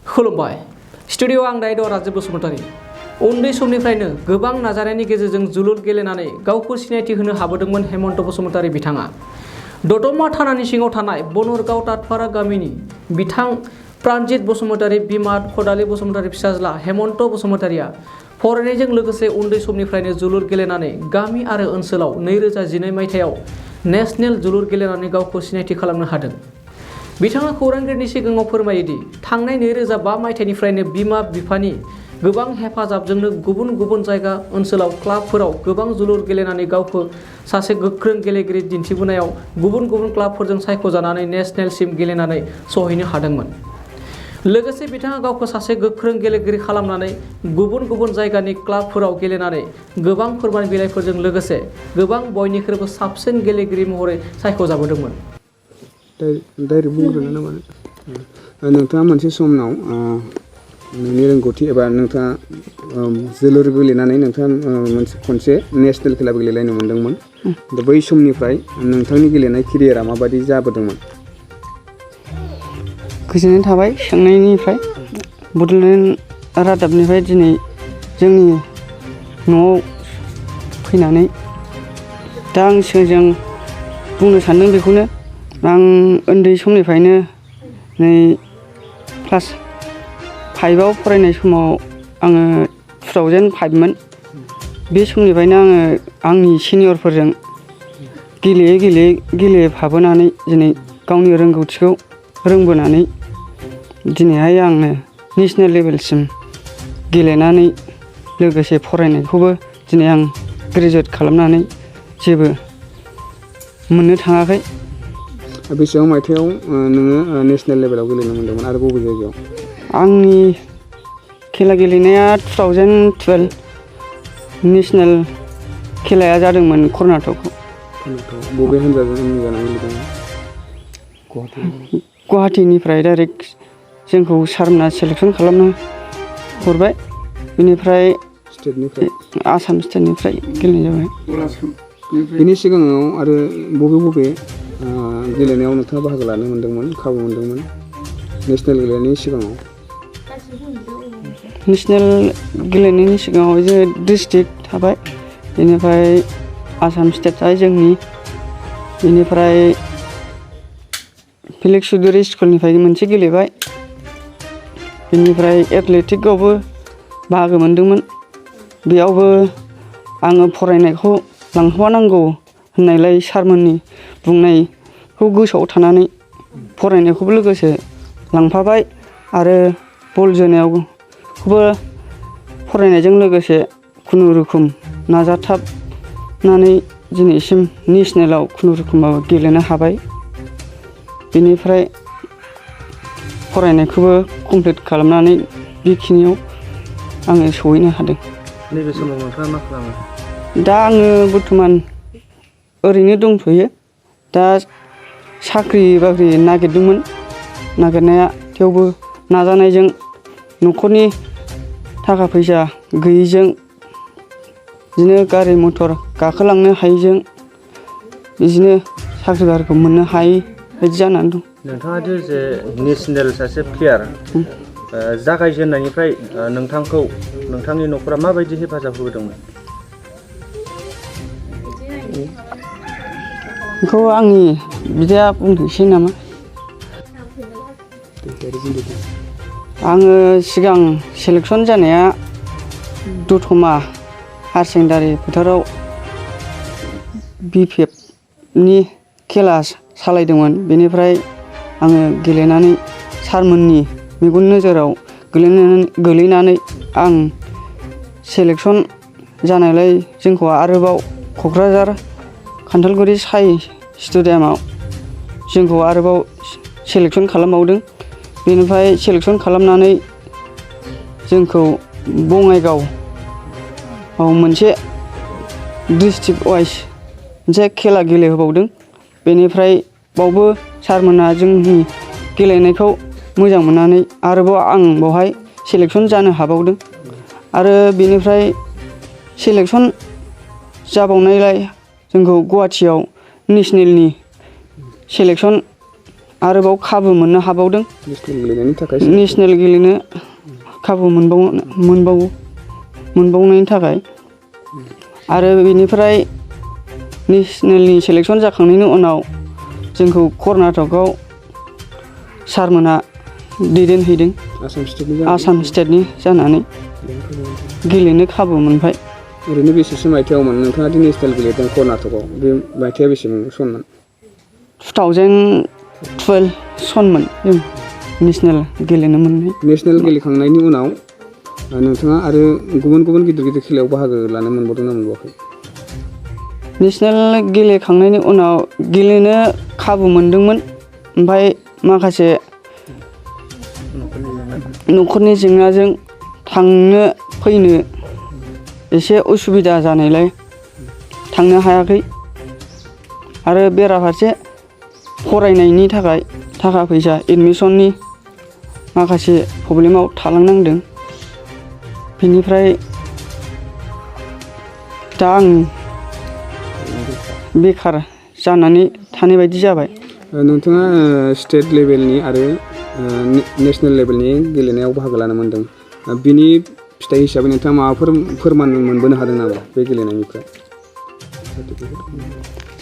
खुलुमबाय स्टुडिअ आं दाइद' राजिब बसुमतारी उन्दै समनिफ्रायनो गोबां नाजानायनि गेजेरजों जोलुर गेलेनानै गावखौ सिनायथि होनो हाबोदोंमोन हेमन्त बसुमतारी बिथाङा दतमा थानानि सिङाव थानाय बनरगाव तातपारा गामिनि बिथां प्राणजित बसुमतारी बिमा खदालि बसुमतारी फिसाज्ला हेमन्त बसुमतारीया फरायनायजों लोगोसे उन्दै समनिफ्रायनो जोलुर गेलेनानै गामि आरो ओनसोलाव 2012 मायथाइयाव नेशनेल जोलुर गेलेनानै गावखौ सिनायथि खालामनो हादों। बिथाङा खौरांगिरिनि सिगाङाव फोरमायोदि थांनाय 2005 मायथाइनिफ्रायनो बिमा बिफानि गोबां हेफाजाबजोंनो गुबुन गुबुन जायगा ओनसोलाव क्लाबफोराव गोबां जोलुर गेलेनानै गावखौ सासे गोख्रों गेलेगिरि दिन्थिबोनायाव गुबुन गुबुन क्लाबफोरजों सायख'जानानै नेशनेलसिम गेलेनानै सहैनो हादोंमोन। लोगोसे बिथाङा गावखौ सासे गोख्रों गेलेगिरि खालामनानै गुबुन गुबुन जायगानि क्लाबफोराव गेलेनानै गोबां फोरमान बिलाइफोरजों लोगोसे गोबां बयनिख्रुइबो साबसिन गेलेगिरि महरै सायख'जाबोदोंमोन। डाइरेक्ट बुंग्रोनो नामा नोंथाङा मोनसे समाव नोंनि रोंगौथि एबा नोंथाङा जोलुर गेलेनानै नोंथाङा खनसे नेशनेल खेलाबो गेलेलायनो मोनदोंमोन। दा बै समनिफ्राय नोंथांनि गेलेनाय केरियारा माबायदि जाबोदोंमोन? गोजोननाय थाबाय सोंनायनिफ्राय बड'लेण्ड रादाबनिफ्राय दिनै जोंनि न'आव फैनानै दा आं जों बुंनो सानदों बेखौनो आं उन्दै समनिफ्रायनो नै क्लास 5आव फरायनाय समाव आङो 2005मोन। बे समनिफ्रायनो आङो आंनि सिनियरफोरजों गेलेफाबोनानै दिनै गावनि रोंगौथिखौ रोंबोनानै दिनैहाय आङो नेशनेल लेभेलसिम गेलेनानै लोगोसे फरायनायखौबो दिनै आं ग्रेजुवेट खालामनानै जेबो मोननो थाङाखै। बेसेबां मायथाइयाव नोङो नेशनेल लेभेलाव गेलेनो मोन्दोंमोन आरो बबे जायगायाव? आंनि खेला गेलेनाया 2012 नेशनेल खेलाया जादोंमोन कर्नाटकआव। बबे हान्जाजों जानानै गेलेदोंमोन? गुवाहाटीनिफ्राय डाइरेक्ट जोंखौ सारमोना सेलेकसन खालामनो हरबाय। बेनिफ्राय आसाम स्टेटनिफ्राय गेलेनाय जाबाय। बेनि सिगाङाव आरो बबे गेलेनायाव नोंथाङा बाहागो लानो मोन्दोंमोन, खाबु मोन्दोंमोन नेशनेल गेलेनायनि सिगाङाव? नेशनेल गेलेनायनि सिगाङाव जोङो डिस्ट्रिक्ट थाबाय, बेनिफ्राय आसाम स्टेट थाबाय जोंनि, बेनिफ्राय फिलिक्स चौधुरी स्कुलनिफ्राय मोनसे गेलेबाय, बेनिफ्राय एथलेटिकआवबो बाहागो मोन्दोंमोन। बेयावबो आङो फरायनायखौ लांफानांगौ होननायलाय सारमोननि बुंनायखौ गोसोआव थानानै फरायनायखौबो लोगोसे लांफाबाय आरो बल जोनायावबो फरायनायजों लोगोसे खुनुरुखुम नाजाथाबनानै दिनैसिम नेशनेलाव खुनुरुखुमबाबो गेलेनो हाबाय। बेनिफ्राय फरायनायखौबो कमप्लिट खालामनानै बेखिनियाव आङो सहैनो हादों। नैबे समाव नोंथाङा मा खालामो? दा आङो बर्थमान ओरैनो दंथ'यो। दा साख्रि बाख्रि नागिरदोंमोन नागिरनाया, थेवबो नाजानायजों न'खरनि थाखा फैसा गैयैजों बिदिनो गारि मथर गाखोलांनो हायैजों बिदिनो साख्रि बाख्रिखौ मोननो हायै बायदि जानानै दं। नोंथाङा जे नेशनेल सासे प्लेयार जागायजेननायनिफ्राय नोंथांखौ नोंथांनि न'खरा माबायदि हेफाजाब होबोदोंमोन? बेखौ आंनि बिदाया बुंथोंसै नामा? आङो सिगां सेलेकसन जानाया दतमा हायार सेकेन्डारि फोथाराव BPFनि खेला सालायदोंमोन। बेनिफ्राय आङो गेलेनानै सारमोननि मेगन नोजोराव गोलैनानै आं सेलेकसन जानायलाय जोंखौ आरोबाव क'क्राझार खान्थालगुरि साइ स्टेडियामाव जोंखौ आरोबाव सेलेकसन खालामबावदों। बेनिफ्राय सेलेकसन खालामनानै जोंखौ बङाइगावआव मोनसे डिस्ट्रिक्ट वाइज मोनसे खेला गेलेहोबावदों। बेनिफ्राय बावबो सारमोनहा जोंनि गेलेनायखौ मोजां मोननानै आरोबाव आं बावहाय सेलेकसन जानो हाबावदों। आरो बेनिफ्राय सेलेकसन जाबावनायलाय जोंखौ गुवाहाटीयाव नेशनेलनि सेलेकसन आरोबाव खाबु मोननो हाबावदों नेसनेल गेलेनायनि थाखाय नेसनेल गेलेनो खाबु मोनबावनायनि थाखाय आरो बेनिफ्राय नेसनेलनि सेलेक्सन जाखांनायनि उनाव जोंखौ कर्नाटकआव सारमोनहा दैदेनहैदों आसाम स्टेटनि जानानै गेलेनो खाबु मोनबाय। ओरैनो बेसेसो मायथाइयावमोन नोंथाङा दि नेसनेल गेलेदों कर्नाटकआव बे मायथाइया बेसेबां सनमोन? 2012 सनमोन जों नेसनेल गेलेनो मोननाय। नेसनेल गेलेखांनायनि उनाव नोंथाङा आरो गुबुन गुबुन गिदिर गिदिर खेलायाव बाहागो लानो मोनबावदोंना मोनबावाखै? नेसनेल गेलेखांनायनि उनाव गेलेनो खाबु मोनदोंमोन, ओमफ्राय माखासे न'खरनि जेंनाजों थांनो फैनो एसे उसुबिदा जानायलाय थांनो हायाखै आरो बेराफारसे फरायनायनि थाखाय थाखा फैसा एडमिसननि माखासे प्रब्लेमाव थालांनांदों। बेनिफ्राय दा आं बेखार जानानै थानाय बायदि जाबाय। नोंथाङा स्टेट लेभेलनि आरो नेसनेल लेभेलनि गेलेनायाव बाहागो लानो मोनदों। बिनि फिथाइ हिसाबै नोंथाङा माबाफोर फोरमान मोनबोनो हादों नामा बे गेलेनायनिफ्राय?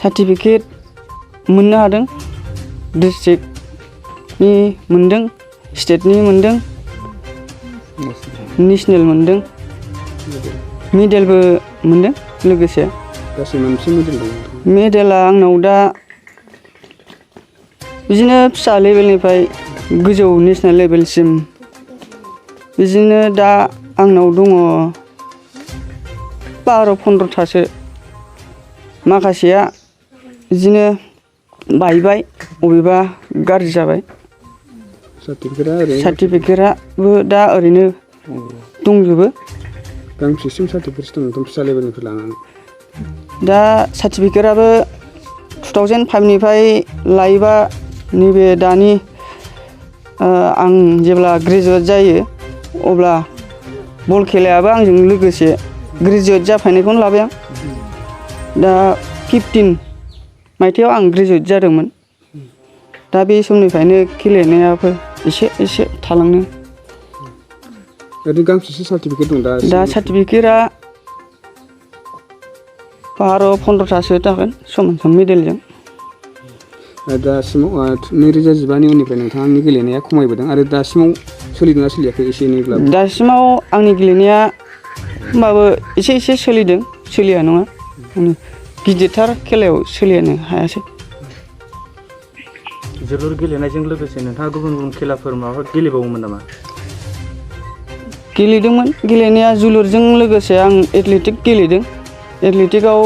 सार्टिफिकेट मोननो हादों, डिस्ट्रिक्टनि मोनदों, स्टेटनि मोनदों, नेसनेल मोनदों, मेडेलबो मोनदों लोगोसे। गासै मोनसे मेडेल दं। मेडेला आंनाव दा बिदिनो फिसा लेभेलनिफ्राय गोजौ नेसनेल लेभेलसिम बिदिनो दा आंनाव दङ 12-15थासो। माखासेया बिदिनो बायबाय, बबेबा गाज्रि जाबाय। सार्टिफिकेटआबो दा ओरैनो दंजोबो। गांबेसेसिम सार्टिफिकेट दं नोंथां फिसा लेभेलनिफ्राय लानानै? दा सार्टिफिकेटआबो 2005निफ्राय लायोबा नैबे दानि आं जेब्ला ग्रेजुवेट जायो अब्ला बल खेलायाबो आंजों लोगोसे ग्रेजुवेट जाफायनायखौनो लाबाय आं। दा 15 मायथाइयाव आं ग्रेजुवेट जादोंमोन। दा बे समनिफ्रायनो गेलेनायाबो एसे थालांनो। ओरैनो गांबेसे सार्टिफिकेट दं दा सार्टिफिकेटआ 12-15थासो थागोन समान मेडेलजों। दासिमाव 2015नि उननिफ्राय नोंथांनि गेलेनाया खमायबोदों आरो दासिमाव सोलिदोंना सोलियाखै एसे एनैब्लाबो? दासिमाव आंनि गेलेनाया होमबाबो एसे सोलिदों, सोलिया नङा। गिदिरथार खेलायाव सोलिनो हायासै। जोलुर गेलेनायजों लोगोसे नोंथाङा गुबुन गुबुन खेलाफोर माबाफोर गेलेबावोमोन नामा? गेलेदोंमोन गेलेनाया। जोलुरजों लोगोसे आं एथलेटिक गेलेदों। एथलेटिकआव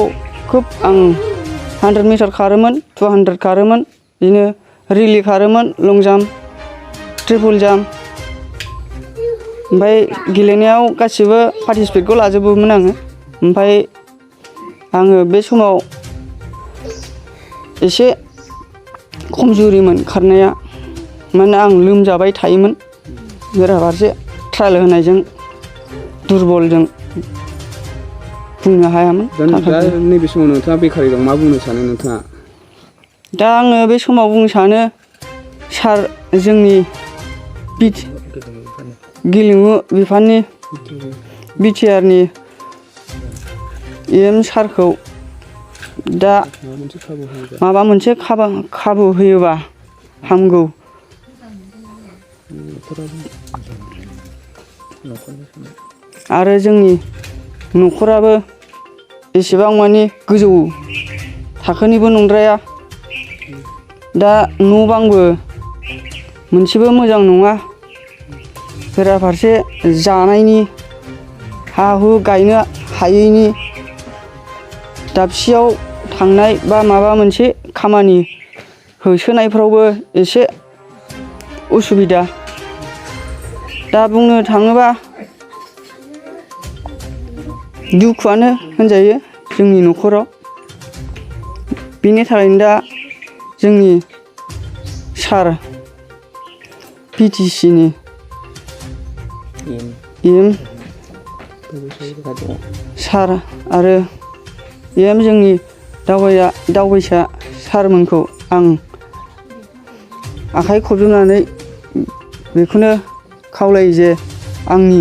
खोब आं 100 मिटार खारोमोन, 200 खारोमोन, बिदिनो रिले खारोमोन, लं जाम्प, ट्रिपल जाम्प। ओमफ्राय गेलेनायाव गासिबो पार्टिसिपेटखौ लाजोबोमोन आङो। ओमफ्राय आङो बे समाव एसे खमजुरिमोन खारनाया, माने आं लोमजाबाय थायोमोन। बेराफारसे ट्रायल होनायजों दुरबलजों बुंनो हायामोन। दा नैबे समाव नोंथाङा बेखारै दं, मा बुंनो सानो नोंथाङा? दा आङो बे समाव बुंनो सानो सार जोंनि गेलेमु बिफाननि बिटिआरनि EM सारखौ दा माबा मोनसे खाबु होयोबा हामगौ। आरो जोंनि न'खराबो एसेबां मानि गोजौ थाखोनिबो नंद्राया। दा न' बांबो मोनसेबो मोजां नङा। बेराफारसे जानायनि हा हु गायनो हायैनि, दाबसेयाव थांनाय बा माबा मोनसे खामानि होसोनायफ्रावबो एसे उसुबिदा। दा बुंनो थाङोबा दुखुआनो होनजायो जोंनि न'खराव। बेनि थाखायनो दा जोंनि सार PTCनि EM सार आरो EM जोंनि दावबायसा सारमोनखौ आं आखाइ खबजबनानै बेखौनो खावलायो जे आंनि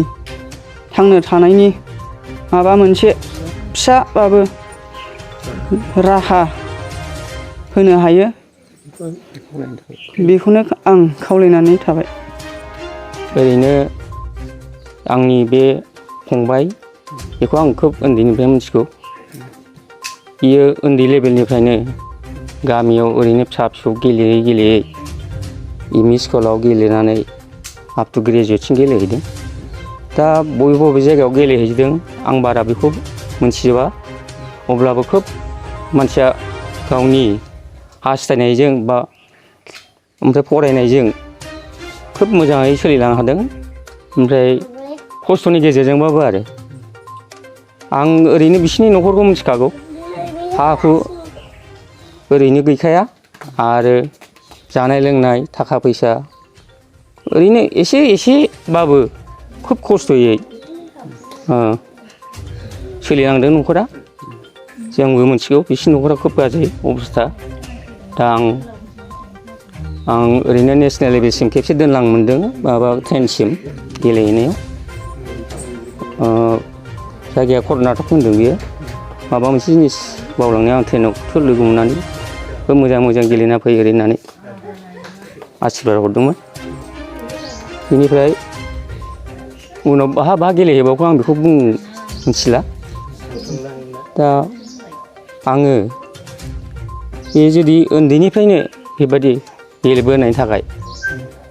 थांनो थानायनि माबा मोनसे फिसाबाबो राहा होनो हायो बेखौनो आं खावलायनानै थाबाय। ओरैनो आंनि बे फंबाय बेखौ आं खोब उन्दैनिफ्राय मिथिगौ। बियो उन्दै लेभेलनिफ्रायनो गामियाव ओरैनो फिसा फिसौ गेलेयै गेलेयै एम इ स्कुलाव गेलेनानै आप टु ग्रेजुवेटसिम गेलेहैदों। दा बबे जायगायाव गेलेहैदों आं बारा बेखौ मोनथिजोबा। अब्लाबो खोब मानसिया गावनि हास्थायनायजों बा ओमफ्राय फरायनायजों खोब मोजाङै सोलिलांनो हादों। ओमफ्राय खस्थ'नि गेजेरजोंबाबो आरो आं ओरैनो बिसिनि न'खरखौ मिथिखागौ। हा हु ओरैनो गैखाया आरो जानाय लोंनाय थाखा फैसा ओरैनो एसेबाबो खोब खस्थ'यै सोलिलांदों न'खरा। जोंबो मिथिगौ बिसिनि न'खरा खोब गाज्रि अबस्था। दा आं ओरैनो नेसनेल लेभेलसिम खेबसे दोनलांनो मोनदों माबा 10सिम गेलेहैनायाव। जायगाया कर्नाटक होनदों बियो। माबा मोनसे जिनिस बावलांनायाव आं 10आव लोगो मोननानै खोब मोजां गेलेना फै ओरै होननानै आसिरबाद हरदोंमोन। बेनिफ्राय उनाव बहा गेलेहैबावगौ आं बेखौ मिथिला। दा आङो बे जुदि उन्दैनिफ्रायनो बेबायदि गेलेबोनायनि थाखाय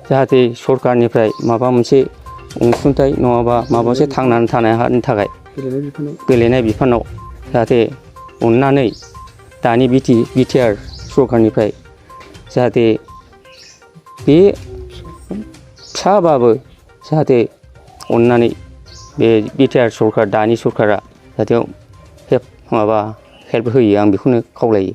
जाहाथे सरकारनिफ्राय माबा मोनसे अनसुंथाइ नङाबा माबा मोनसे थांनानै थानायनि थाखाय गेलेनाय बिफानाव जाहाथे अननानै दानि बिटिआर सरकारनिफ्राय जाहाथे बे फिसाबाबो जाहाथे अननानै बे बिटिआर सरकार दानि सरकारा जाहाथे हेल्प होयो आं बेखौनो खावलायो।